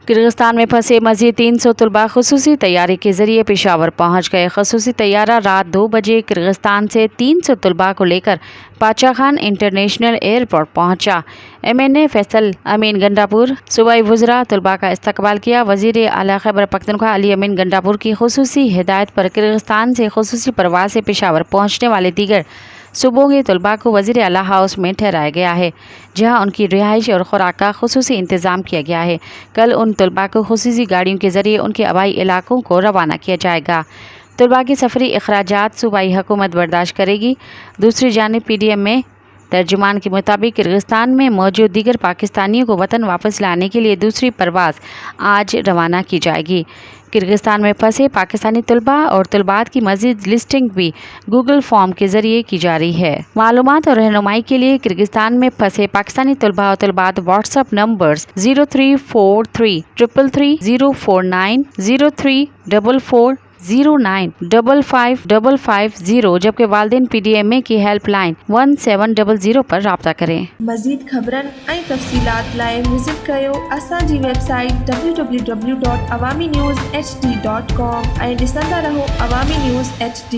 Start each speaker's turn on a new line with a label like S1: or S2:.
S1: Kyrgyzstan में फंसे मजीद 300 तलबा खसूसी तैयारे के जरिए पेशावर पहुंच गए। खसूसी तैयारा रात 2 बजे किर्गिस्तान से 300 तलबा को लेकर पाचा खान इंटरनेशनल एयरपोर्ट पहुंचा। MNA फैसल अमीन गंडापुर सूबाई वज़रा तलबा का इस्तकबाल किया। वज़ीर आला खैबर पख्तूनख्वा अली अमीन गंडापुर की खसूसी हिदायत पर किर्गिस्तान से खसूसी परवाज़ से पेशावर पहुंचने वाले दीगर सूबों के तलबा को वज़ीर आला हाउस में ठहराया गया है, जहां उनकी रिहाइश और खुराक का खुसूसी इंतज़ाम किया गया है। कल उन तलबा को खुसूसी गाड़ियों के ज़रिए उनके आबाई इलाकों को रवाना किया जाएगा। तलबा के सफरी अखराजात सूबाई हुकूमत बर्दाश्त करेगी। दूसरी जानिब PDM में तर्जुमान के मुताबिक किर्गिस्तान में मौजूद दीगर पाकिस्तानियों को वतन वापस लाने के लिए दूसरी परवाज़ आज रवाना की जाएगी। किर्गिस्तान में फंसे पाकिस्तानी तलबा और तलबात की मज़ीद लिस्टिंग भी गूगल फॉर्म के ज़रिए की जा रही है। मालूमात और रहनुमाई के लिए किर्गिस्तान में फंसे पाकिस्तानी तलबा और तलबात व्हाट्सएप नंबर्स 0343333049 034409555550 जबकि वालिदैन PDMA की हेल्पलाइन 1700 पर राब्ता करें।
S2: मज़ीद ख़बरन ऐं तफ़सीलात लाइ विज़िट कयो असांजी वेबसाइट www.awamiNewsHD.com ऐं ॾिसंदा रहो अवामी न्यूज़ HD।